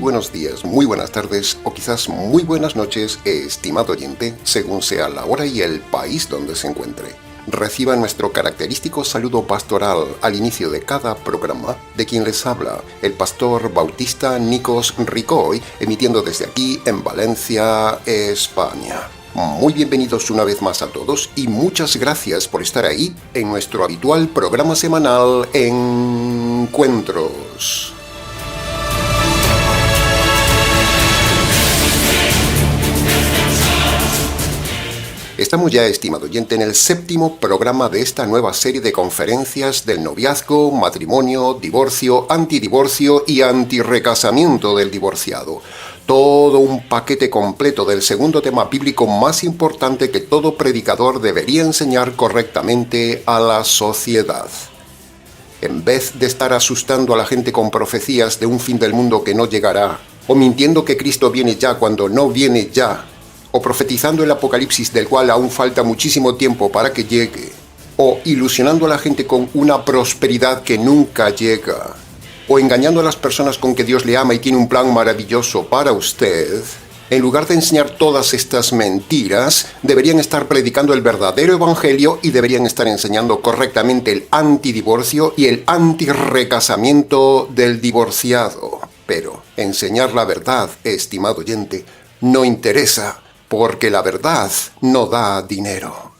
buenos días, muy buenas tardes o quizás muy buenas noches, estimado oyente, según sea la hora y el país donde se encuentre. Reciba nuestro característico saludo pastoral al inicio de cada programa, de quien les habla, el pastor bautista Nikos Ricoy, emitiendo desde aquí en Valencia, España. Muy bienvenidos una vez más a todos y muchas gracias por estar ahí en nuestro habitual programa semanal Encuentros. Estamos ya, estimado oyente, en el 7º programa de esta nueva serie de conferencias del noviazgo, matrimonio, divorcio, antidivorcio y antirrecasamiento del divorciado. Todo un paquete completo del segundo tema bíblico más importante que todo predicador debería enseñar correctamente a la sociedad. En vez de estar asustando a la gente con profecías de un fin del mundo que no llegará, o mintiendo que Cristo viene ya cuando no viene ya, o profetizando el apocalipsis del cual aún falta muchísimo tiempo para que llegue, o ilusionando a la gente con una prosperidad que nunca llega, o engañando a las personas con que Dios le ama y tiene un plan maravilloso para usted, en lugar de enseñar todas estas mentiras, deberían estar predicando el verdadero evangelio y deberían estar enseñando correctamente el antidivorcio y el antirrecasamiento del divorciado. Pero enseñar la verdad, estimado oyente, no interesa, porque la verdad no da dinero.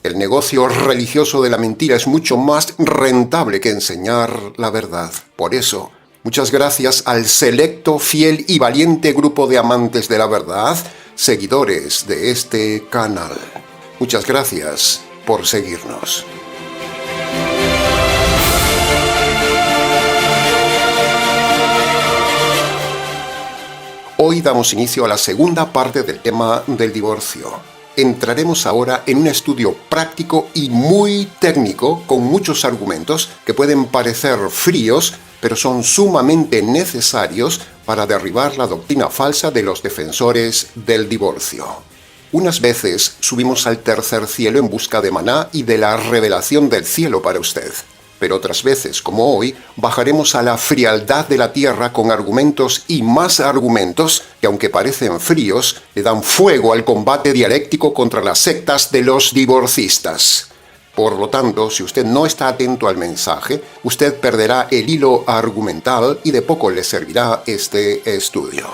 El negocio religioso de la mentira es mucho más rentable que enseñar la verdad. Por eso, muchas gracias al selecto, fiel y valiente grupo de amantes de la verdad, seguidores de este canal. Muchas gracias por seguirnos. Hoy damos inicio a la segunda parte del tema del divorcio. Entraremos ahora en un estudio práctico y muy técnico con muchos argumentos que pueden parecer fríos, pero son sumamente necesarios para derribar la doctrina falsa de los defensores del divorcio. Unas veces subimos al tercer cielo en busca de maná y de la revelación del cielo para usted. Pero otras veces, como hoy, bajaremos a la frialdad de la tierra con argumentos y más argumentos que, aunque parecen fríos, le dan fuego al combate dialéctico contra las sectas de los divorcistas. Por lo tanto, si usted no está atento al mensaje, usted perderá el hilo argumental y de poco le servirá este estudio.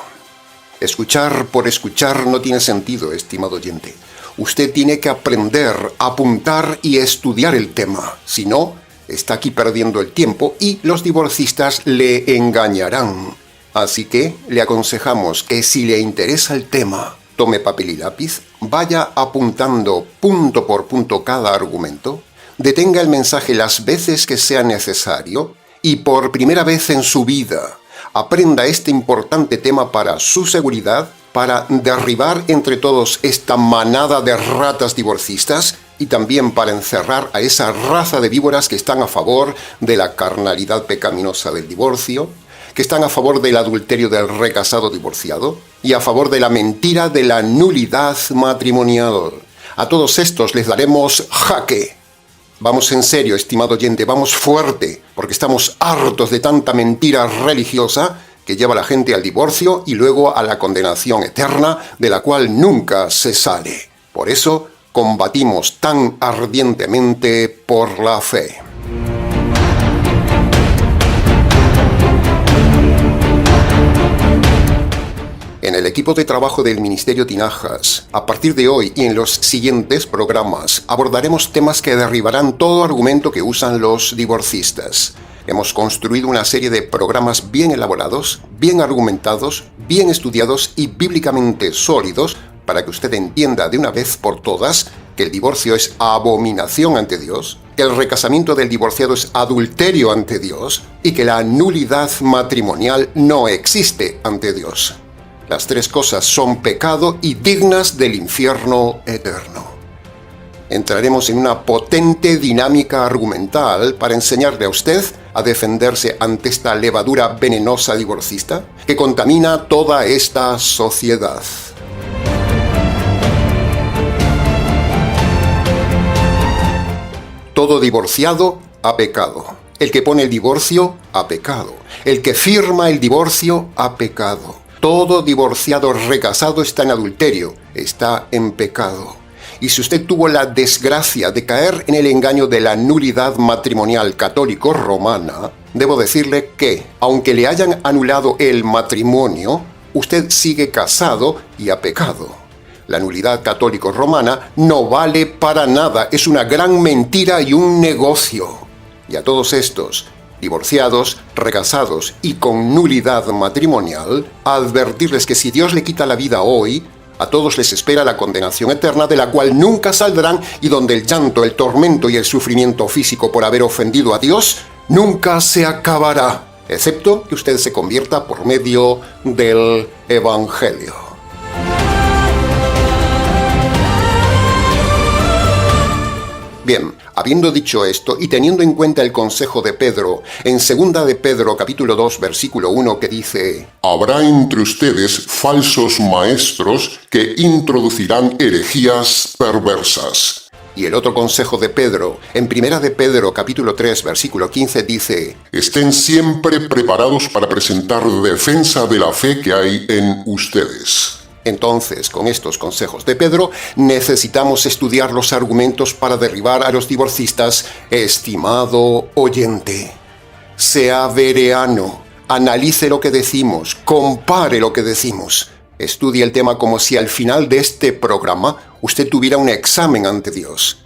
Escuchar por escuchar no tiene sentido, estimado oyente. Usted tiene que aprender, apuntar y estudiar el tema. Si no, está aquí perdiendo el tiempo y los divorcistas le engañarán. Así que le aconsejamos que si le interesa el tema, tome papel y lápiz, vaya apuntando punto por punto cada argumento, detenga el mensaje las veces que sea necesario y por primera vez en su vida aprenda este importante tema para su seguridad, para derribar entre todos esta manada de ratas divorcistas y también para encerrar a esa raza de víboras que están a favor de la carnalidad pecaminosa del divorcio, que están a favor del adulterio del recasado divorciado y a favor de la mentira de la nulidad matrimonial. A todos estos les daremos jaque. Vamos en serio, estimado oyente, vamos fuerte, porque estamos hartos de tanta mentira religiosa que lleva a la gente al divorcio y luego a la condenación eterna, de la cual nunca se sale. Por eso, combatimos tan ardientemente por la fe. En el equipo de trabajo del Ministerio Tinajas, a partir de hoy y en los siguientes programas, abordaremos temas que derribarán todo argumento que usan los divorcistas. Hemos construido una serie de programas bien elaborados, bien argumentados, bien estudiados y bíblicamente sólidos para que usted entienda de una vez por todas que el divorcio es abominación ante Dios, que el recasamiento del divorciado es adulterio ante Dios y que la nulidad matrimonial no existe ante Dios. Las tres cosas son pecado y dignas del infierno eterno. Entraremos en una potente dinámica argumental para enseñarle a usted a defenderse ante esta levadura venenosa divorcista que contamina toda esta sociedad. Todo divorciado ha pecado El que pone el divorcio ha pecado. El que firma el divorcio ha pecado. Todo divorciado recasado está en adulterio, está en pecado. Y si usted tuvo la desgracia de caer en el engaño de la nulidad matrimonial católico-romana, debo decirle que, aunque le hayan anulado el matrimonio, usted sigue casado y ha pecado. La nulidad católico-romana no vale para nada, es una gran mentira y un negocio. Y a todos estos, divorciados, recasados y con nulidad matrimonial, advertirles que si Dios le quita la vida hoy, a todos les espera la condenación eterna de la cual nunca saldrán y donde el llanto, el tormento y el sufrimiento físico por haber ofendido a Dios nunca se acabará, excepto que usted se convierta por medio del Evangelio. Bien, habiendo dicho esto y teniendo en cuenta el consejo de Pedro, en 2 de Pedro capítulo 2 versículo 1 que dice: Habrá entre ustedes falsos maestros que introducirán herejías perversas. Y el otro consejo de Pedro, en 1 de Pedro capítulo 3 versículo 15 dice: Estén siempre preparados para presentar defensa de la fe que hay en ustedes. Entonces, con estos consejos de Pedro, necesitamos estudiar los argumentos para derribar a los divorcistas. Estimado oyente, sea bereano, analice lo que decimos, compare lo que decimos. Estudie el tema como si al final de este programa usted tuviera un examen ante Dios.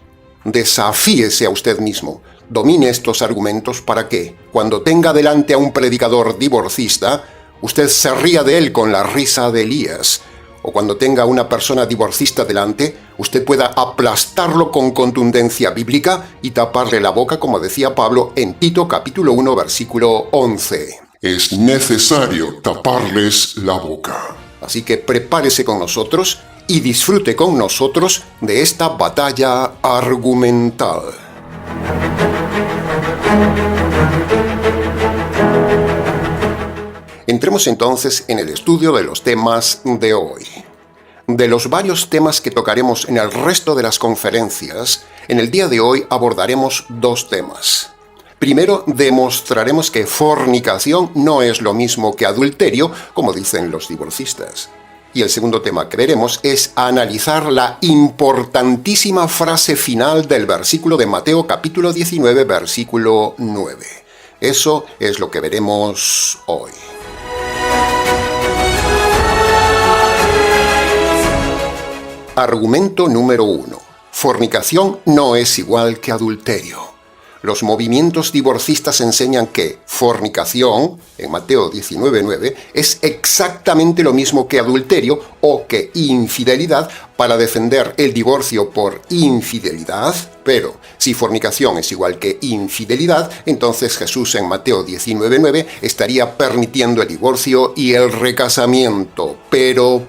Desafíese a usted mismo. Domine estos argumentos para que, cuando tenga delante a un predicador divorcista, usted se ría de él con la risa de Elías. O cuando tenga a una persona divorcista delante, usted pueda aplastarlo con contundencia bíblica y taparle la boca, como decía Pablo en Tito capítulo 1 versículo 11. Es necesario taparles la boca. Así que prepárese con nosotros y disfrute con nosotros de esta batalla argumental. Entremos entonces en el estudio de los temas de hoy. De los varios temas que tocaremos en el resto de las conferencias, en el día de hoy abordaremos dos temas. Primero, demostraremos que fornicación no es lo mismo que adulterio, como dicen los divorcistas. Y el segundo tema que veremos es analizar la importantísima frase final del versículo de Mateo capítulo 19, versículo 9. Eso es lo que veremos hoy. Argumento número 1. Fornicación no es igual que adulterio. Los movimientos divorcistas enseñan que fornicación, en Mateo 19:9, es exactamente lo mismo que adulterio o que infidelidad para defender el divorcio por infidelidad, pero si fornicación es igual que infidelidad, entonces Jesús en Mateo 19:9 estaría permitiendo el divorcio y el recasamiento. Pero,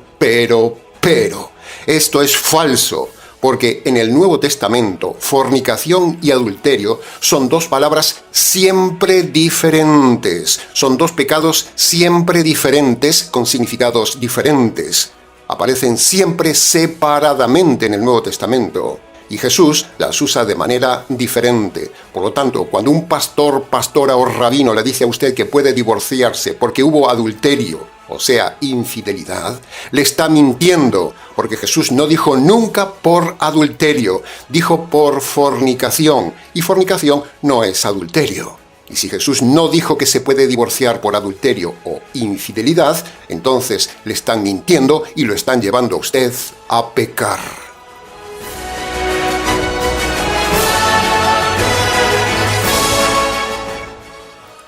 esto es falso. Porque en el Nuevo Testamento, fornicación y adulterio son dos palabras siempre diferentes. Son dos pecados siempre diferentes, con significados diferentes. Aparecen siempre separadamente en el Nuevo Testamento. Y Jesús las usa de manera diferente. Por lo tanto, cuando un pastor, pastora o rabino le dice a usted que puede divorciarse porque hubo adulterio, o sea, infidelidad, le está mintiendo, porque Jesús no dijo nunca por adulterio, dijo por fornicación, y fornicación no es adulterio. Y si Jesús no dijo que se puede divorciar por adulterio o infidelidad, entonces le están mintiendo y lo están llevando a usted a pecar.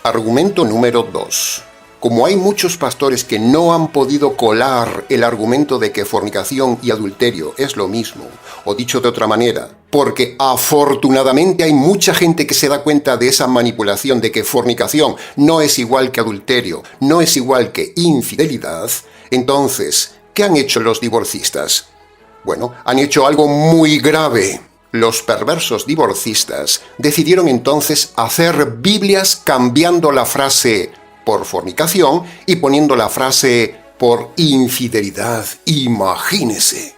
Argumento número 2. Como hay muchos pastores que no han podido colar el argumento de que fornicación y adulterio es lo mismo, o dicho de otra manera, porque afortunadamente hay mucha gente que se da cuenta de esa manipulación de que fornicación no es igual que adulterio, no es igual que infidelidad, entonces, ¿qué han hecho los divorcistas? Bueno, han hecho algo muy grave. Los perversos divorcistas decidieron entonces hacer Biblias cambiando la frase por fornicación y poniendo la frase por infidelidad. Imagínese.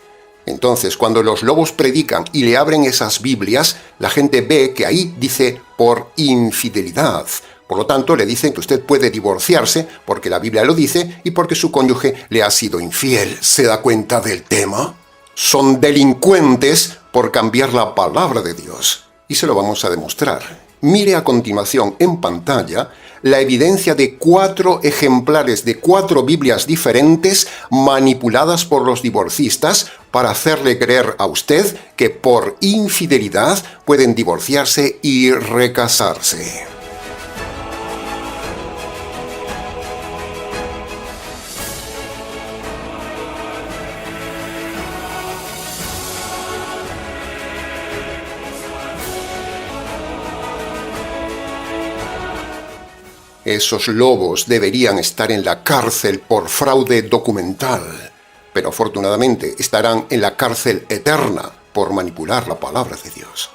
Entonces, cuando los lobos predican y le abren esas Biblias, la gente ve que ahí dice por infidelidad. Por lo tanto, le dicen que usted puede divorciarse porque la Biblia lo dice y porque su cónyuge le ha sido infiel. ¿Se da cuenta del tema? Son delincuentes por cambiar la palabra de Dios. Y se lo vamos a demostrar. Mire a continuación en pantalla la evidencia de 4 ejemplares de 4 Biblias diferentes manipuladas por los divorcistas para hacerle creer a usted que por infidelidad pueden divorciarse y recasarse. Esos lobos deberían estar en la cárcel por fraude documental, pero afortunadamente estarán en la cárcel eterna por manipular la palabra de Dios.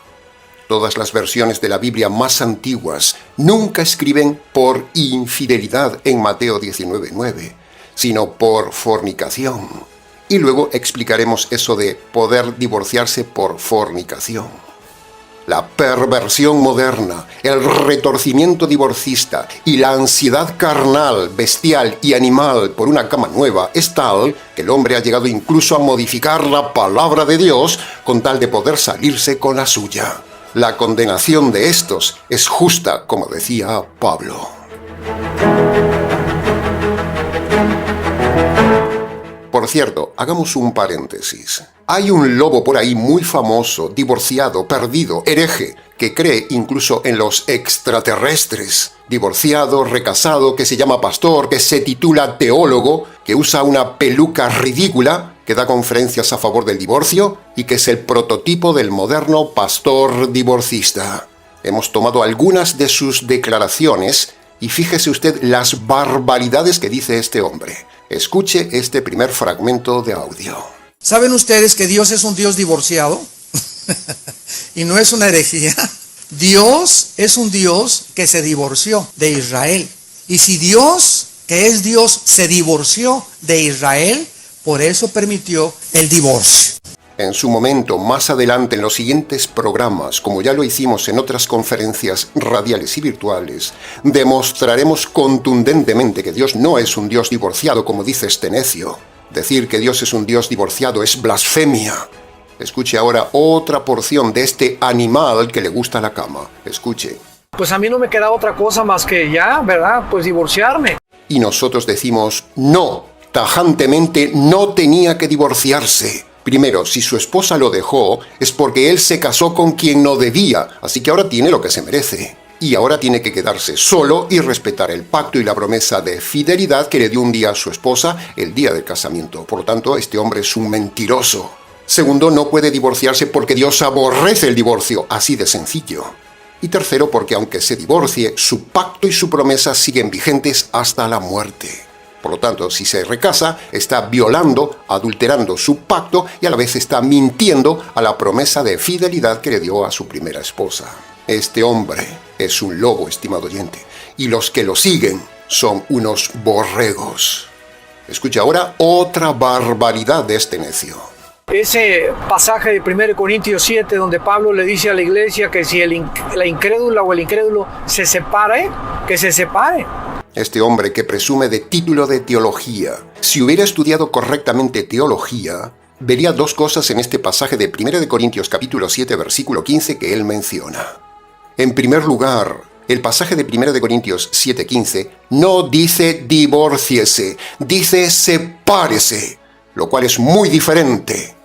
Todas las versiones de la Biblia más antiguas nunca escriben por infidelidad en Mateo 19:9, sino por fornicación. Y luego explicaremos eso de poder divorciarse por fornicación. La perversión moderna, el retorcimiento divorcista y la ansiedad carnal, bestial y animal por una cama nueva es tal que el hombre ha llegado incluso a modificar la palabra de Dios con tal de poder salirse con la suya. La condenación de estos es justa, como decía Pablo. Por cierto, hagamos un paréntesis. Hay un lobo por ahí muy famoso, divorciado, perdido, hereje, que cree incluso en los extraterrestres. Divorciado, recasado, que se llama pastor, que se titula teólogo, que usa una peluca ridícula, que da conferencias a favor del divorcio y que es el prototipo del moderno pastor divorcista. Hemos tomado algunas de sus declaraciones y fíjese usted las barbaridades que dice este hombre. Escuche este primer fragmento de audio. ¿Saben ustedes que Dios es un Dios divorciado? Y no es una herejía. Dios es un Dios que se divorció de Israel. Y si Dios, que es Dios, se divorció de Israel, por eso permitió el divorcio. En su momento, más adelante en los siguientes programas, como ya lo hicimos en otras conferencias radiales y virtuales, demostraremos contundentemente que Dios no es un Dios divorciado como dice este necio. Decir que Dios es un Dios divorciado es blasfemia. Escuche ahora otra porción de este animal que le gusta la cama. Escuche. Pues a mí no me queda otra cosa más que ya, ¿verdad? Pues divorciarme. Y nosotros decimos, no, tajantemente no tenía que divorciarse. Primero, si su esposa lo dejó, es porque él se casó con quien no debía, así que ahora tiene lo que se merece. Y ahora tiene que quedarse solo y respetar el pacto y la promesa de fidelidad que le dio un día a su esposa el día del casamiento. Por lo tanto, este hombre es un mentiroso. Segundo, no puede divorciarse porque Dios aborrece el divorcio, así de sencillo. Y tercero, porque aunque se divorcie, su pacto y su promesa siguen vigentes hasta la muerte. Por lo tanto, si se recasa, está violando, adulterando su pacto y a la vez está mintiendo a la promesa de fidelidad que le dio a su primera esposa. Este hombre es un lobo, estimado oyente, y los que lo siguen son unos borregos. Escucha ahora otra barbaridad de este necio. Ese pasaje de 1 Corintios 7 donde Pablo le dice a la iglesia que si la incrédula o el incrédulo se separe, que se separe. Este hombre que presume de título de teología, si hubiera estudiado correctamente teología, vería dos cosas en este pasaje de 1 Corintios capítulo 7 versículo 15 que él menciona. En primer lugar, el pasaje de 1 Corintios 7:15 no dice divórciese, dice sepárese, lo cual es muy diferente.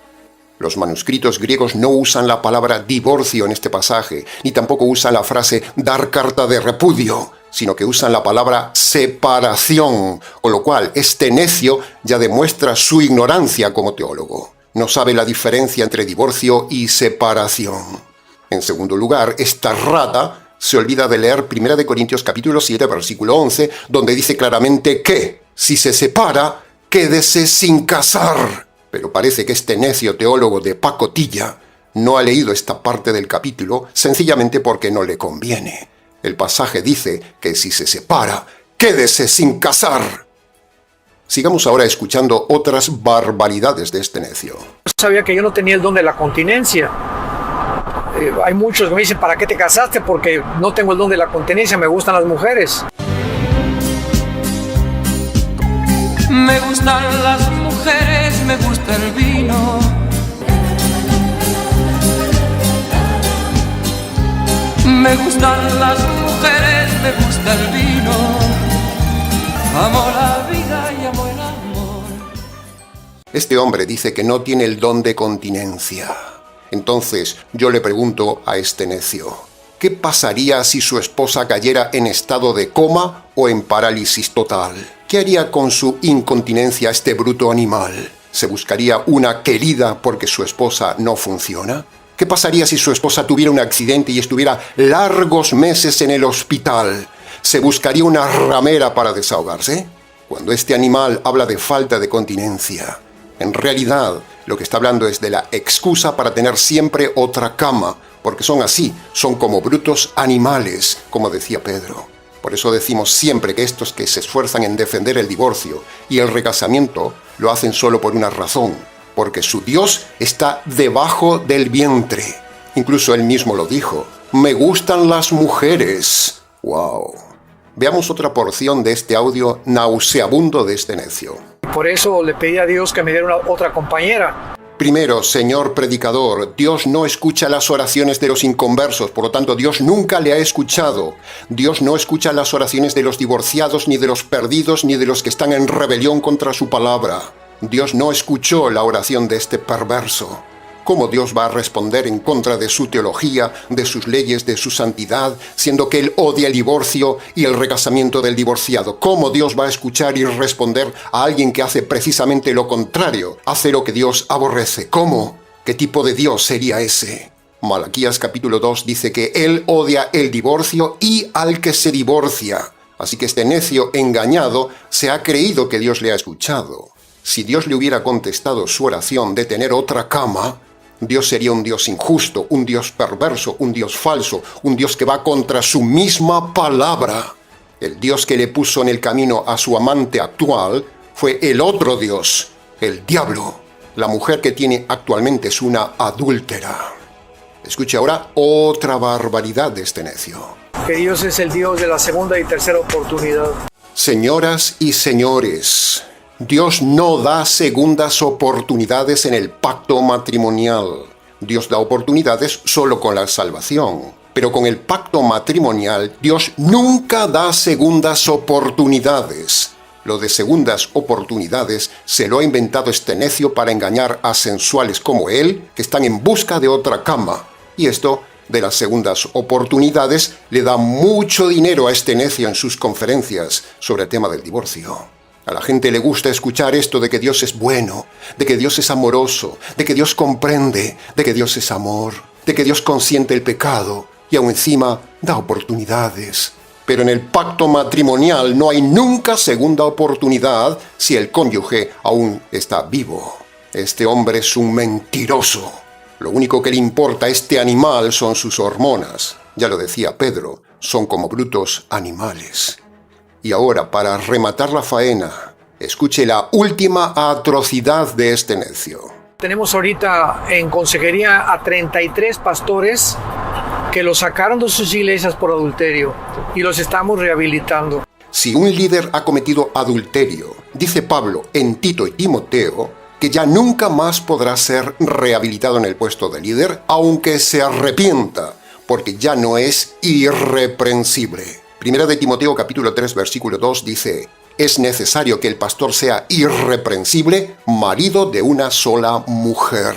Los manuscritos griegos no usan la palabra divorcio en este pasaje, ni tampoco usan la frase dar carta de repudio, sino que usan la palabra separación, con lo cual este necio ya demuestra su ignorancia como teólogo. No sabe la diferencia entre divorcio y separación. En segundo lugar, esta rata se olvida de leer 1 Corintios capítulo 7, versículo 11, donde dice claramente que, si se separa, quédese sin casar. Pero parece que este necio teólogo de pacotilla no ha leído esta parte del capítulo sencillamente porque no le conviene. El pasaje dice que si se separa, quédese sin casar. Sigamos ahora escuchando otras barbaridades de este necio. Sabía que yo no tenía el don de la continencia. Hay muchos que me dicen, ¿para qué te casaste? Porque no tengo el don de la continencia, me gustan las mujeres. Me gustan las mujeres, me gusta el vino. Me gustan las mujeres, me gusta el vino. Amo la vida y amo el amor. Este hombre dice que no tiene el don de continencia. Entonces yo le pregunto a este necio, ¿qué pasaría si su esposa cayera en estado de coma o en parálisis total? ¿Qué haría con su incontinencia este bruto animal? ¿Se buscaría una querida porque su esposa no funciona? ¿Qué pasaría si su esposa tuviera un accidente y estuviera largos meses en el hospital? ¿Se buscaría una ramera para desahogarse? Cuando este animal habla de falta de continencia, en realidad lo que está hablando es de la excusa para tener siempre otra cama, porque son así, son como brutos animales, como decía Pedro. Por eso decimos siempre que estos que se esfuerzan en defender el divorcio y el recasamiento lo hacen solo por una razón, porque su Dios está debajo del vientre. Incluso él mismo lo dijo, me gustan las mujeres. ¡Wow! Veamos otra porción de este audio nauseabundo de este necio. Por eso le pedí a Dios que me diera otra compañera. Primero, señor predicador, Dios no escucha las oraciones de los inconversos, por lo tanto Dios nunca le ha escuchado. Dios no escucha las oraciones de los divorciados, ni de los perdidos, ni de los que están en rebelión contra su palabra. Dios no escuchó la oración de este perverso. ¿Cómo Dios va a responder en contra de su teología, de sus leyes, de su santidad, siendo que Él odia el divorcio y el recasamiento del divorciado? ¿Cómo Dios va a escuchar y responder a alguien que hace precisamente lo contrario, hace lo que Dios aborrece? ¿Cómo? ¿Qué tipo de Dios sería ese? Malaquías capítulo 2 dice que Él odia el divorcio y al que se divorcia. Así que este necio engañado se ha creído que Dios le ha escuchado. Si Dios le hubiera contestado su oración de tener otra cama, Dios sería un Dios injusto, un Dios perverso, un Dios falso, un Dios que va contra su misma palabra. El Dios que le puso en el camino a su amante actual fue el otro Dios, el diablo. La mujer que tiene actualmente es una adúltera. Escuche ahora otra barbaridad de este necio. Que Dios es el Dios de la segunda y tercera oportunidad. Señoras y señores, Dios no da segundas oportunidades en el pacto matrimonial. Dios da oportunidades solo con la salvación. Pero con el pacto matrimonial, Dios nunca da segundas oportunidades. Lo de segundas oportunidades se lo ha inventado este necio para engañar a sensuales como él, que están en busca de otra cama. Y esto de las segundas oportunidades le da mucho dinero a este necio en sus conferencias sobre el tema del divorcio. A la gente le gusta escuchar esto de que Dios es bueno, de que Dios es amoroso, de que Dios comprende, de que Dios es amor, de que Dios consiente el pecado y aún encima da oportunidades. Pero en el pacto matrimonial no hay nunca segunda oportunidad si el cónyuge aún está vivo. Este hombre es un mentiroso. Lo único que le importa a este animal son sus hormonas. Ya lo decía Pedro, son como brutos animales. Y ahora, para rematar la faena, escuche la última atrocidad de este necio. Tenemos ahorita en consejería a 33 pastores que los sacaron de sus iglesias por adulterio y los estamos rehabilitando. Si un líder ha cometido adulterio, dice Pablo en Tito y Timoteo, que ya nunca más podrá ser rehabilitado en el puesto de líder, aunque se arrepienta, porque ya no es irreprensible. Primera de Timoteo capítulo 3 versículo 2 dice, es necesario que el pastor sea irreprensible, marido de una sola mujer.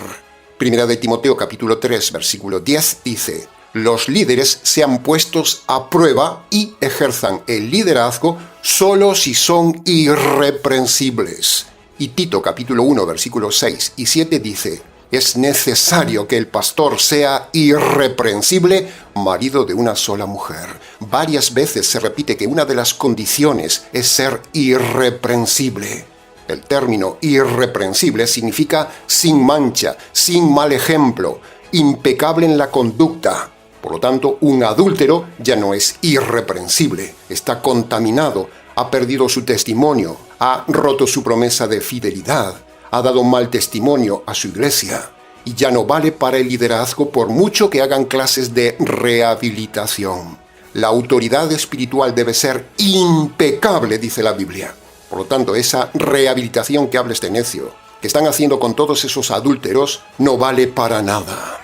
Primera de Timoteo capítulo 3 versículo 10 dice, los líderes sean puestos a prueba y ejerzan el liderazgo solo si son irreprensibles. Y Tito capítulo 1 versículos 6 y 7 dice, es necesario que el pastor sea irreprensible, marido de una sola mujer. Varias veces se repite que una de las condiciones es ser irreprensible. El término irreprensible significa sin mancha, sin mal ejemplo, impecable en la conducta. Por lo tanto, un adúltero ya no es irreprensible, está contaminado, ha perdido su testimonio, ha roto su promesa de fidelidad, ha dado mal testimonio a su iglesia y ya no vale para el liderazgo por mucho que hagan clases de rehabilitación. La autoridad espiritual debe ser impecable, dice la Biblia. Por lo tanto, esa rehabilitación que habla este necio, que están haciendo con todos esos adúlteros, no vale para nada.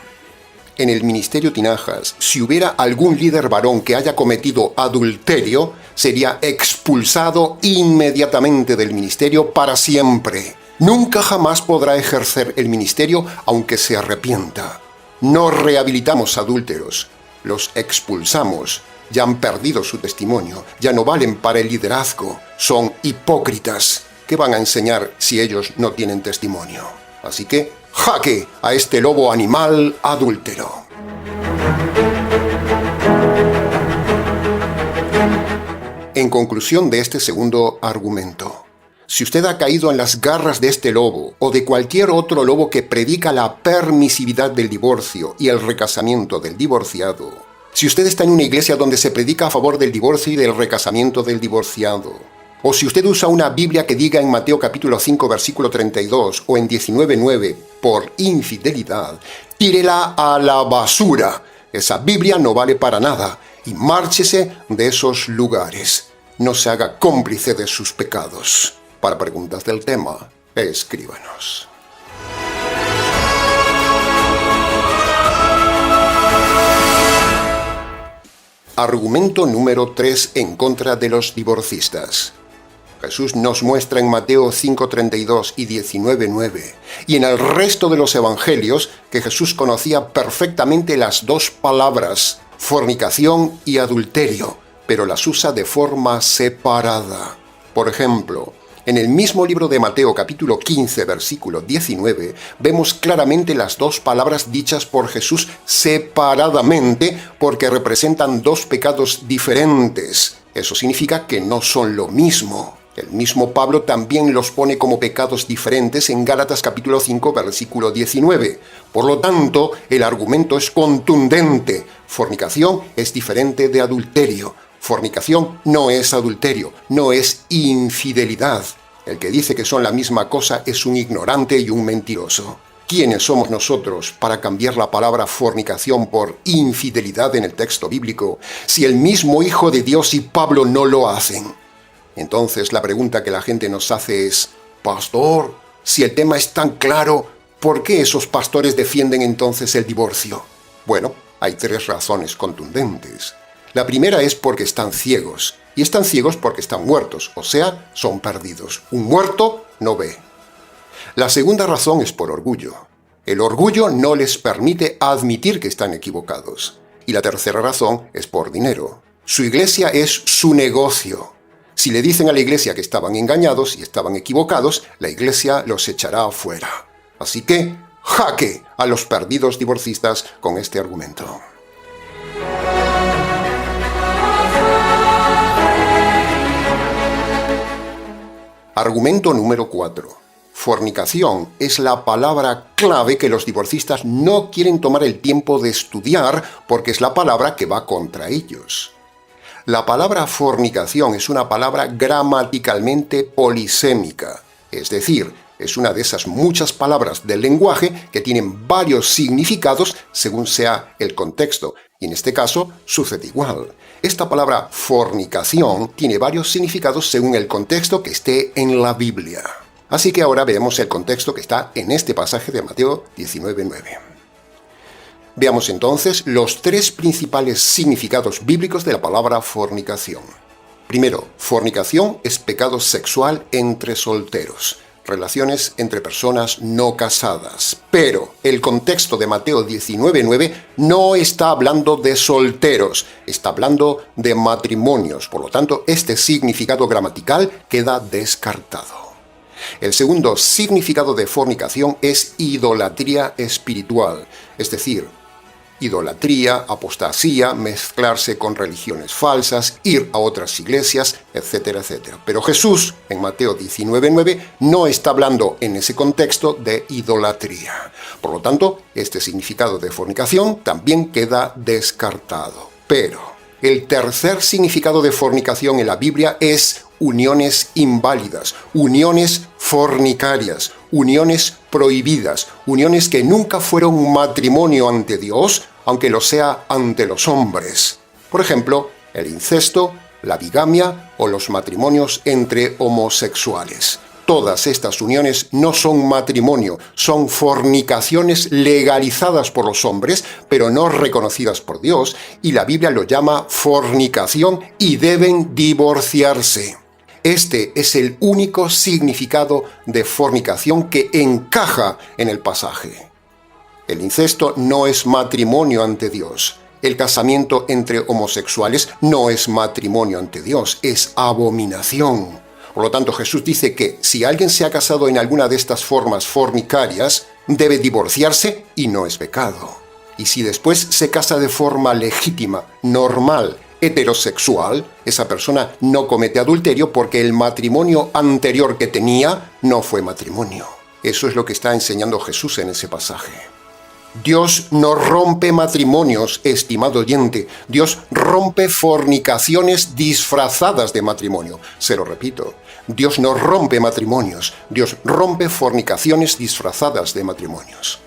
En el ministerio Tinajas, si hubiera algún líder varón que haya cometido adulterio, sería expulsado inmediatamente del ministerio para siempre. Nunca jamás podrá ejercer el ministerio aunque se arrepienta. No rehabilitamos adúlteros, los expulsamos. Ya han perdido su testimonio, ya no valen para el liderazgo, son hipócritas. ¿Qué van a enseñar si ellos no tienen testimonio? Así que, ¡jaque a este lobo animal adúltero! En conclusión de este segundo argumento, si usted ha caído en las garras de este lobo o de cualquier otro lobo que predica la permisividad del divorcio y el recasamiento del divorciado, si usted está en una iglesia donde se predica a favor del divorcio y del recasamiento del divorciado, o si usted usa una Biblia que diga en Mateo capítulo 5 versículo 32 o en 19:9 por infidelidad, tírela a la basura. Esa Biblia no vale para nada y márchese de esos lugares. No se haga cómplice de sus pecados. Para preguntas del tema, escríbanos. Argumento número 3 en contra de los divorcistas. Jesús nos muestra en Mateo 5:32 y 19:9 y en el resto de los evangelios que Jesús conocía perfectamente las dos palabras, fornicación y adulterio, pero las usa de forma separada. Por ejemplo, en el mismo libro de Mateo capítulo 15 versículo 19 vemos claramente las dos palabras dichas por Jesús separadamente porque representan dos pecados diferentes. Eso significa que no son lo mismo. El mismo Pablo también los pone como pecados diferentes en Gálatas capítulo 5 versículo 19. Por lo tanto, el argumento es contundente. Fornicación es diferente de adulterio. Fornicación no es adulterio, no es infidelidad. El que dice que son la misma cosa es un ignorante y un mentiroso. ¿Quiénes somos nosotros para cambiar la palabra fornicación por infidelidad en el texto bíblico, si el mismo Hijo de Dios y Pablo no lo hacen? Entonces la pregunta que la gente nos hace es, Pastor, si el tema es tan claro, ¿por qué esos pastores defienden entonces el divorcio? Bueno, hay 3 razones contundentes. La primera es porque están ciegos, y están ciegos porque están muertos, o sea, son perdidos. Un muerto no ve. La segunda razón es por orgullo. El orgullo no les permite admitir que están equivocados. Y la tercera razón es por dinero. Su iglesia es su negocio. Si le dicen a la iglesia que estaban engañados y estaban equivocados, la iglesia los echará afuera. Así que, jaque a los perdidos divorcistas con este argumento. Argumento número 4. Fornicación es la palabra clave que los divorcistas no quieren tomar el tiempo de estudiar porque es la palabra que va contra ellos. La palabra fornicación es una palabra gramaticalmente polisémica, es decir, es una de esas muchas palabras del lenguaje que tienen varios significados según sea el contexto, y en este caso sucede igual. Esta palabra fornicación tiene varios significados según el contexto que esté en la Biblia. Así que ahora veamos el contexto que está en este pasaje de Mateo 19:9. Veamos entonces los 3 principales significados bíblicos de la palabra fornicación. Primero, fornicación es pecado sexual entre solteros, relaciones entre personas no casadas. Pero el contexto de Mateo 19:9 no está hablando de solteros, está hablando de matrimonios. Por lo tanto, este significado gramatical queda descartado. El segundo significado de fornicación es idolatría espiritual, es decir, idolatría, apostasía, mezclarse con religiones falsas, ir a otras iglesias, etcétera, etcétera. Pero Jesús, en Mateo 19:9, no está hablando en ese contexto de idolatría. Por lo tanto, este significado de fornicación también queda descartado. Pero El tercer significado de fornicación en la Biblia es uniones inválidas, uniones fornicarias, uniones prohibidas, uniones que nunca fueron matrimonio ante Dios, aunque lo sea ante los hombres. Por ejemplo, el incesto, la bigamia o los matrimonios entre homosexuales. Todas estas uniones no son matrimonio, son fornicaciones legalizadas por los hombres, pero no reconocidas por Dios, y la Biblia lo llama fornicación y deben divorciarse. Este es el único significado de fornicación que encaja en el pasaje. El incesto no es matrimonio ante Dios. El casamiento entre homosexuales no es matrimonio ante Dios, es abominación. Por lo tanto, Jesús dice que si alguien se ha casado en alguna de estas formas fornicarias, debe divorciarse y no es pecado. Y si después se casa de forma legítima, normal, heterosexual, esa persona no comete adulterio porque el matrimonio anterior que tenía no fue matrimonio. Eso es lo que está enseñando Jesús en ese pasaje. Dios no rompe matrimonios, estimado oyente. Dios rompe fornicaciones disfrazadas de matrimonio. Se lo repito. Dios no rompe matrimonios. Dios rompe fornicaciones disfrazadas de matrimonios.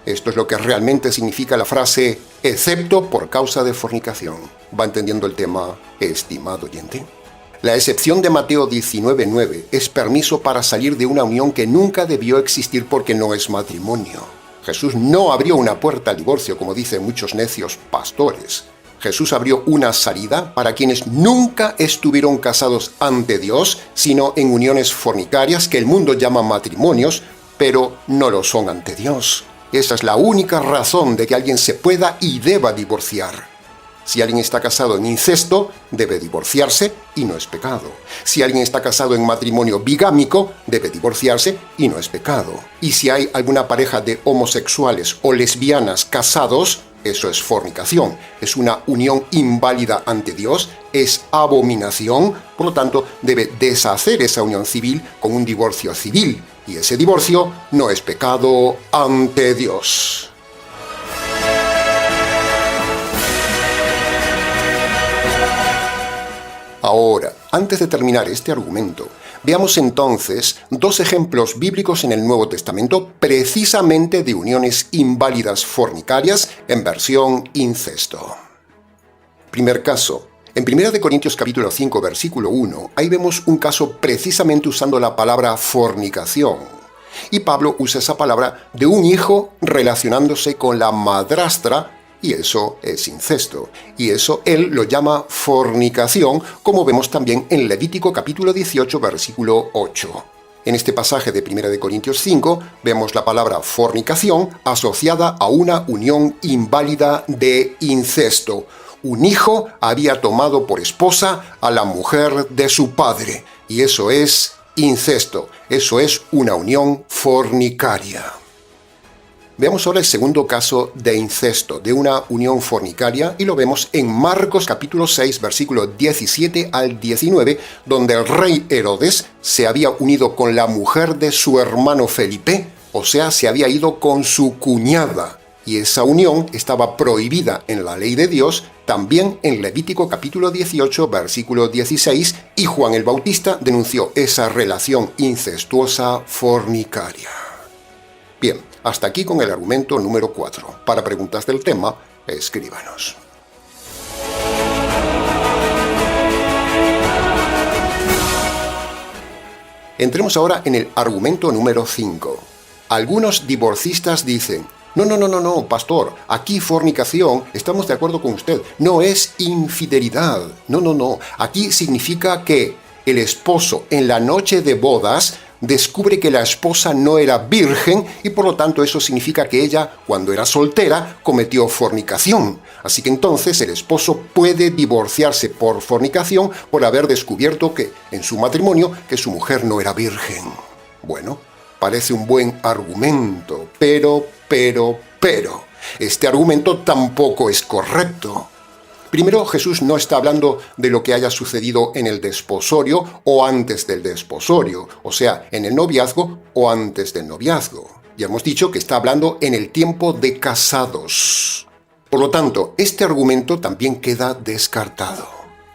Esto es lo que realmente significa la frase, excepto por causa de fornicación. ¿Va entendiendo el tema, estimado oyente? La excepción de Mateo 19:9 es permiso para salir de una unión que nunca debió existir porque no es matrimonio. Jesús no abrió una puerta al divorcio, como dicen muchos necios pastores. Jesús abrió una salida para quienes nunca estuvieron casados ante Dios, sino en uniones fornicarias que el mundo llama matrimonios, pero no lo son ante Dios. Esa es la única razón de que alguien se pueda y deba divorciar. Si alguien está casado en incesto, debe divorciarse y no es pecado. Si alguien está casado en matrimonio bigámico, debe divorciarse y no es pecado. Y si hay alguna pareja de homosexuales o lesbianas casados, eso es fornicación. Es una unión inválida ante Dios, es abominación, por lo tanto, debe deshacer esa unión civil con un divorcio civil. Y ese divorcio no es pecado ante Dios. Ahora, antes de terminar este argumento, veamos entonces dos ejemplos bíblicos en el Nuevo Testamento precisamente de uniones inválidas fornicarias en versión incesto. Primer caso. En 1 Corintios capítulo 5, versículo 1, ahí vemos un caso precisamente usando la palabra fornicación. Y Pablo usa esa palabra de un hijo relacionándose con la madrastra, y eso es incesto. Y eso él lo llama fornicación, como vemos también en Levítico capítulo 18, versículo 8. En este pasaje de 1 Corintios 5 vemos la palabra fornicación asociada a una unión inválida de incesto. Un hijo había tomado por esposa a la mujer de su padre, y eso es incesto, eso es una unión fornicaria. Veamos ahora el segundo caso de incesto, de una unión fornicaria, y lo vemos en Marcos capítulo 6, versículos 17 al 19, donde el rey Herodes se había unido con la mujer de su hermano Felipe, o sea, se había ido con su cuñada, y esa unión estaba prohibida en la ley de Dios, también en Levítico capítulo 18, versículo 16, y Juan el Bautista denunció esa relación incestuosa fornicaria. Bien, hasta aquí con el argumento número 4. Para preguntas del tema, escríbanos. Entremos ahora en el argumento número 5. Algunos divorcistas dicen, no, pastor, aquí fornicación, estamos de acuerdo con usted, no es infidelidad. No, aquí significa que el esposo en la noche de bodas descubre que la esposa no era virgen y por lo tanto eso significa que ella, cuando era soltera, cometió fornicación. Así que entonces el esposo puede divorciarse por fornicación por haber descubierto que en su matrimonio que su mujer no era virgen. Bueno, parece un buen argumento, pero, este argumento tampoco es correcto. Primero, Jesús no está hablando de lo que haya sucedido en el desposorio o antes del desposorio, o sea, en el noviazgo o antes del noviazgo. Ya hemos dicho que está hablando en el tiempo de casados. Por lo tanto, este argumento también queda descartado.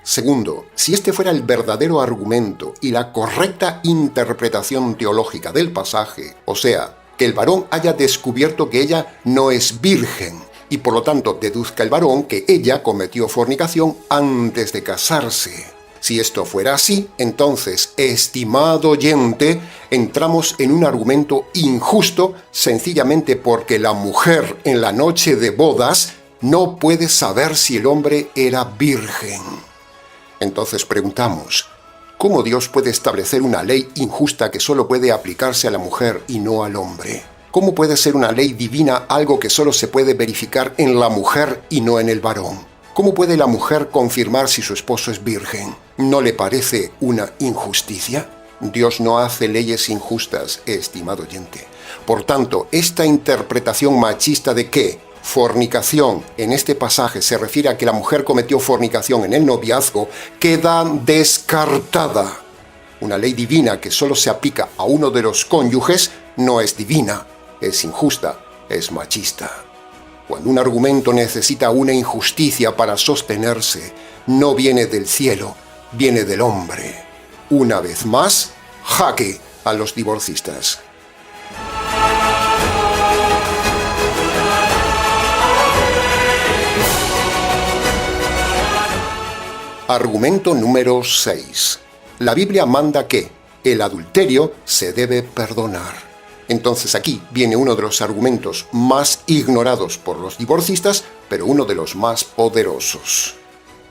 Segundo, si este fuera el verdadero argumento y la correcta interpretación teológica del pasaje, o sea, que el varón haya descubierto que ella no es virgen, y por lo tanto deduzca el varón que ella cometió fornicación antes de casarse. Si esto fuera así, entonces, estimado oyente, entramos en un argumento injusto sencillamente porque la mujer en la noche de bodas no puede saber si el hombre era virgen. Entonces preguntamos, ¿cómo Dios puede establecer una ley injusta que solo puede aplicarse a la mujer y no al hombre? ¿Cómo puede ser una ley divina algo que solo se puede verificar en la mujer y no en el varón? ¿Cómo puede la mujer confirmar si su esposo es virgen? ¿No le parece una injusticia? Dios no hace leyes injustas, estimado oyente. Por tanto, esta interpretación machista de que fornicación en este pasaje se refiere a que la mujer cometió fornicación en el noviazgo queda descartada. Una ley divina que solo se aplica a uno de los cónyuges no es divina, es injusta, es machista. Cuando un argumento necesita una injusticia para sostenerse, no viene del cielo, viene del hombre. Una vez más, jaque a los divorcistas. Argumento número 6. La Biblia manda que el adulterio se debe perdonar. Entonces aquí viene uno de los argumentos más ignorados por los divorcistas, pero uno de los más poderosos.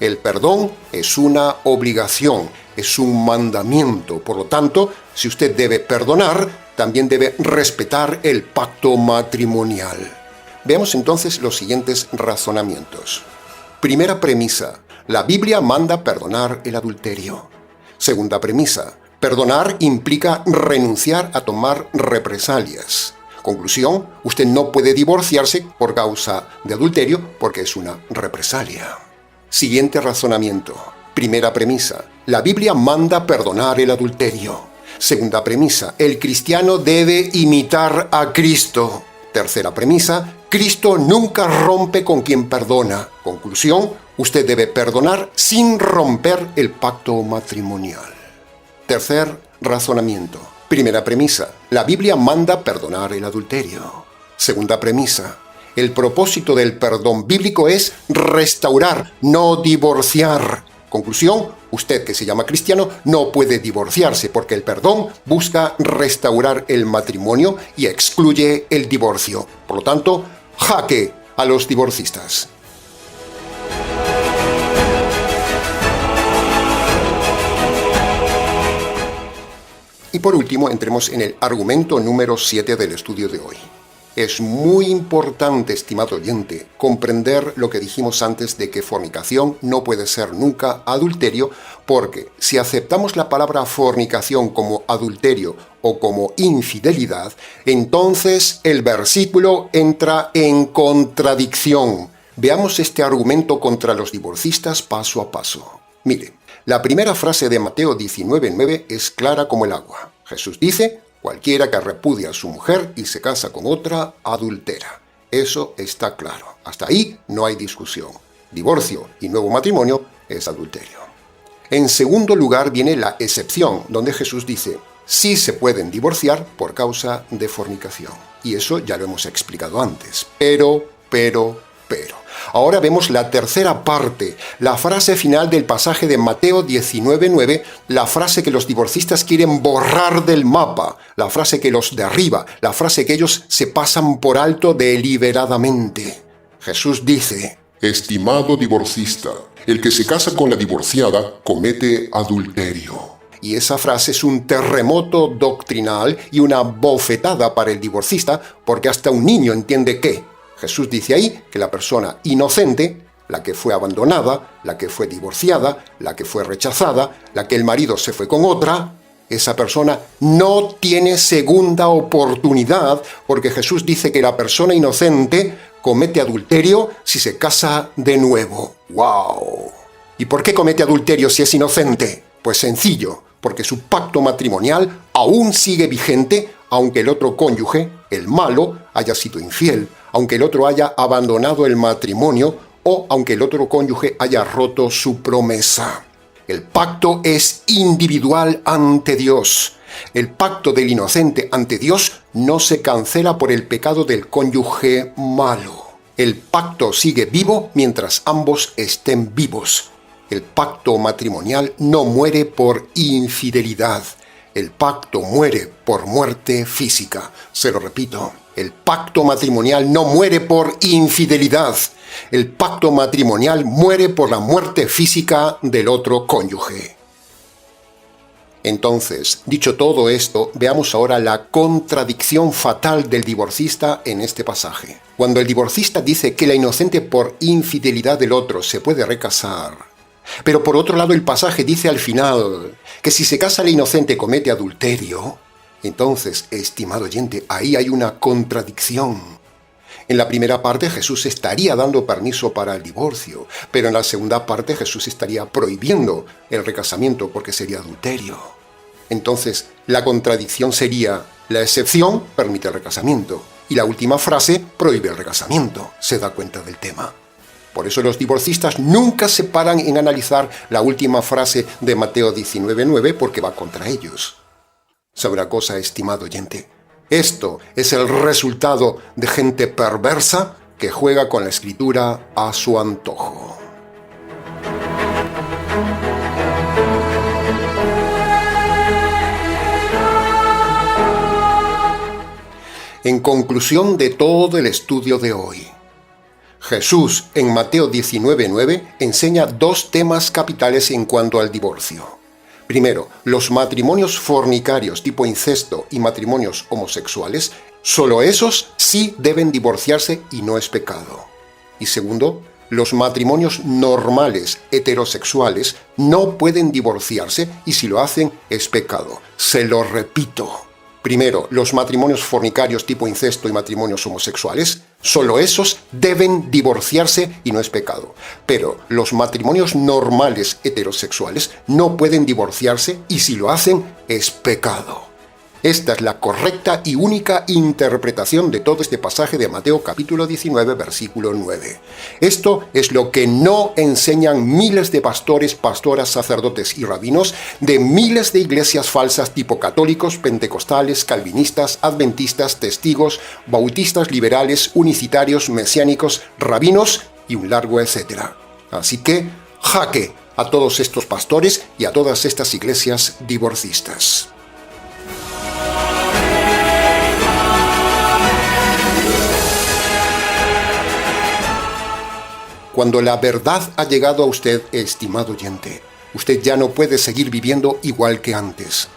El perdón es una obligación, es un mandamiento. Por lo tanto, si usted debe perdonar, también debe respetar el pacto matrimonial. Veamos entonces los siguientes razonamientos. Primera premisa: la Biblia manda perdonar el adulterio. Segunda premisa: perdonar implica renunciar a tomar represalias. Conclusión: usted no puede divorciarse por causa de adulterio porque es una represalia. Siguiente razonamiento. Primera premisa: la Biblia manda perdonar el adulterio. Segunda premisa: el cristiano debe imitar a Cristo. Tercera premisa: Cristo nunca rompe con quien perdona. Conclusión: usted debe perdonar sin romper el pacto matrimonial. Tercer razonamiento. Primera premisa: la Biblia manda perdonar el adulterio. Segunda premisa: el propósito del perdón bíblico es restaurar, no divorciar. Conclusión: usted que se llama cristiano no puede divorciarse porque el perdón busca restaurar el matrimonio y excluye el divorcio. Por lo tanto, jaque a los divorcistas. Y por último, entremos en el argumento número 7 del estudio de hoy. Es muy importante, estimado oyente, comprender lo que dijimos antes de que fornicación no puede ser nunca adulterio, porque si aceptamos la palabra fornicación como adulterio o como infidelidad, entonces el versículo entra en contradicción. Veamos este argumento contra los divorcistas paso a paso. Mire, la primera frase de Mateo 19:9 es clara como el agua. Jesús dice: cualquiera que repudia a su mujer y se casa con otra, adultera. Eso está claro. Hasta ahí no hay discusión. Divorcio y nuevo matrimonio es adulterio. En segundo lugar viene la excepción, donde Jesús dice: sí se pueden divorciar por causa de fornicación. Y eso ya lo hemos explicado antes. Pero. Ahora vemos la tercera parte, la frase final del pasaje de Mateo 19:9, la frase que los divorcistas quieren borrar del mapa, la frase que los derriba, la frase que ellos se pasan por alto deliberadamente. Jesús dice: estimado divorcista, el que se casa con la divorciada comete adulterio. Y esa frase es un terremoto doctrinal y una bofetada para el divorcista, porque hasta un niño entiende que Jesús dice ahí que la persona inocente, la que fue abandonada, la que fue divorciada, la que fue rechazada, la que el marido se fue con otra, esa persona no tiene segunda oportunidad, porque Jesús dice que la persona inocente comete adulterio si se casa de nuevo. ¡Wow! ¿Y por qué comete adulterio si es inocente? Pues sencillo, porque su pacto matrimonial aún sigue vigente, aunque el otro cónyuge, el malo, haya sido infiel, aunque el otro haya abandonado el matrimonio o aunque el otro cónyuge haya roto su promesa. El pacto es individual ante Dios. El pacto del inocente ante Dios no se cancela por el pecado del cónyuge malo. El pacto sigue vivo mientras ambos estén vivos. El pacto matrimonial no muere por infidelidad. El pacto muere por muerte física. Se lo repito, el pacto matrimonial no muere por infidelidad. El pacto matrimonial muere por la muerte física del otro cónyuge. Entonces, dicho todo esto, veamos ahora la contradicción fatal del divorcista en este pasaje. Cuando el divorcista dice que la inocente por infidelidad del otro se puede recasar, pero por otro lado el pasaje dice al final que si se casa la inocente comete adulterio, entonces, estimado oyente, ahí hay una contradicción. En la primera parte Jesús estaría dando permiso para el divorcio, pero en la segunda parte Jesús estaría prohibiendo el recasamiento porque sería adulterio. Entonces, la contradicción sería, la excepción permite el recasamiento, y la última frase prohíbe el recasamiento. ¿Se da cuenta del tema? Por eso los divorcistas nunca se paran en analizar la última frase de Mateo 19:9 porque va contra ellos. ¿Sabe una cosa, estimado oyente? Esto es el resultado de gente perversa que juega con la Escritura a su antojo. En conclusión de todo el estudio de hoy, Jesús en Mateo 19:9 enseña dos temas capitales en cuanto al divorcio. Primero, los matrimonios fornicarios tipo incesto y matrimonios homosexuales, solo esos sí deben divorciarse y no es pecado. Y segundo, los matrimonios normales heterosexuales no pueden divorciarse y si lo hacen es pecado. Se lo repito. Primero, los matrimonios fornicarios tipo incesto y matrimonios homosexuales, solo esos deben divorciarse y no es pecado. Pero los matrimonios normales heterosexuales no pueden divorciarse y si lo hacen es pecado. Esta es la correcta y única interpretación de todo este pasaje de Mateo capítulo 19, versículo 9. Esto es lo que no enseñan miles de pastores, pastoras, sacerdotes y rabinos de miles de iglesias falsas tipo católicos, pentecostales, calvinistas, adventistas, testigos, bautistas, liberales, unicitarios, mesiánicos, rabinos y un largo etcétera. Así que, jaque a todos estos pastores y a todas estas iglesias divorcistas. Cuando la verdad ha llegado a usted, estimado oyente, usted ya no puede seguir viviendo igual que antes.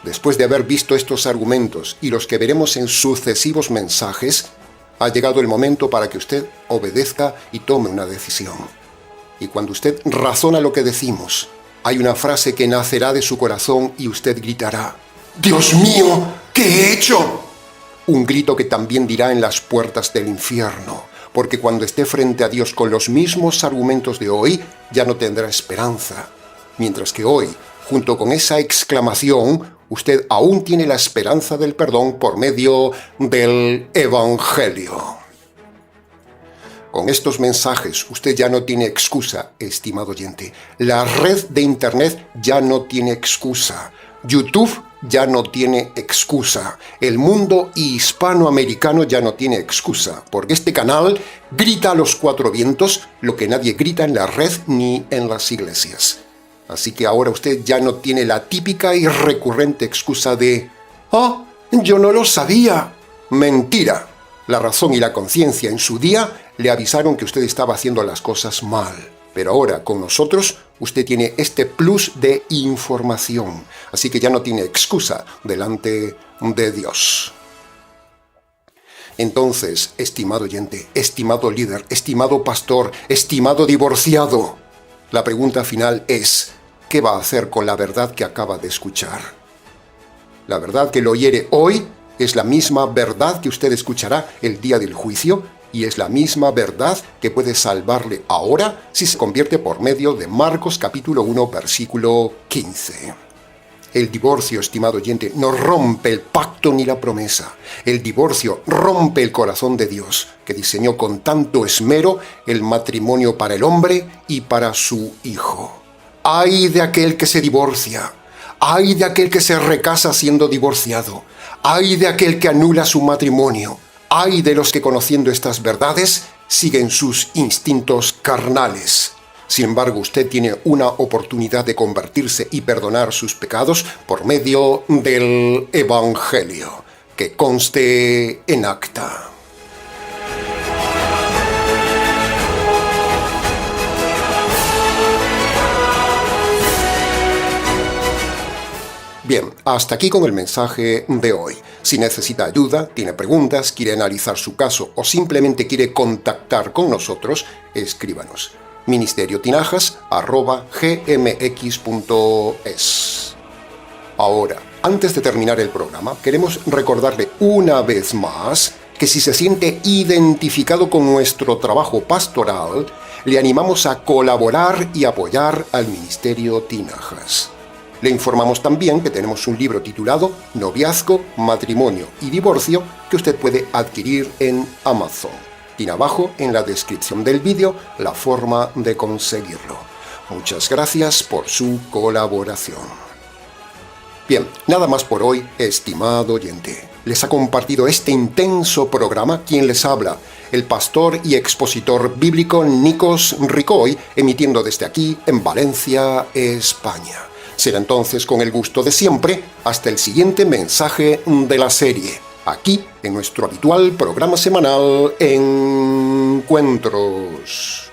Después de haber visto estos argumentos y los que veremos en sucesivos mensajes, ha llegado el momento para que usted obedezca y tome una decisión. Y cuando usted razona lo que decimos, hay una frase que nacerá de su corazón y usted gritará: ¡Dios mío! ¿Qué he hecho? Un grito que también dirá en las puertas del infierno. Porque cuando esté frente a Dios con los mismos argumentos de hoy, ya no tendrá esperanza. Mientras que hoy, junto con esa exclamación, usted aún tiene la esperanza del perdón por medio del Evangelio. Con estos mensajes, usted ya no tiene excusa, estimado oyente. La red de Internet ya no tiene excusa. YouTube ya no tiene excusa. El mundo hispanoamericano ya no tiene excusa, porque este canal grita a los cuatro vientos lo que nadie grita en la red ni en las iglesias. Así que ahora usted ya no tiene la típica y recurrente excusa de «Oh, yo no lo sabía». Mentira. La razón y la conciencia en su día le avisaron que usted estaba haciendo las cosas mal. Pero ahora, con nosotros, usted tiene este plus de información. Así que ya no tiene excusa delante de Dios. Entonces, estimado oyente, estimado líder, estimado pastor, estimado divorciado, la pregunta final es, ¿qué va a hacer con la verdad que acaba de escuchar? La verdad que lo oyere hoy es la misma verdad que usted escuchará el día del juicio, y es la misma verdad que puede salvarle ahora si se convierte por medio de Marcos capítulo 1, versículo 15. El divorcio, estimado oyente, no rompe el pacto ni la promesa. El divorcio rompe el corazón de Dios, que diseñó con tanto esmero el matrimonio para el hombre y para su hijo. ¡Ay de aquel que se divorcia! ¡Ay de aquel que se recasa siendo divorciado! ¡Ay de aquel que anula su matrimonio! ¡Ay de los que, conociendo estas verdades, siguen sus instintos carnales! Sin embargo, usted tiene una oportunidad de convertirse y perdonar sus pecados por medio del Evangelio, que conste en acta. Bien, hasta aquí con el mensaje de hoy. Si necesita ayuda, tiene preguntas, quiere analizar su caso o simplemente quiere contactar con nosotros, escríbanos. ministerioTinajas@gmx.es. Ahora, antes de terminar el programa, queremos recordarle una vez más que si se siente identificado con nuestro trabajo pastoral, le animamos a colaborar y apoyar al Ministerio Tinajas. Le informamos también que tenemos un libro titulado Noviazgo, Matrimonio y Divorcio que usted puede adquirir en Amazon. Tiene abajo en la descripción del vídeo la forma de conseguirlo. Muchas gracias por su colaboración. Bien, nada más por hoy, estimado oyente. Les ha compartido este intenso programa quien les habla, el pastor y expositor bíblico Nikos Ricoy, emitiendo desde aquí en Valencia, España. Será entonces con el gusto de siempre hasta el siguiente mensaje de la serie, aquí en nuestro habitual programa semanal Encuentros.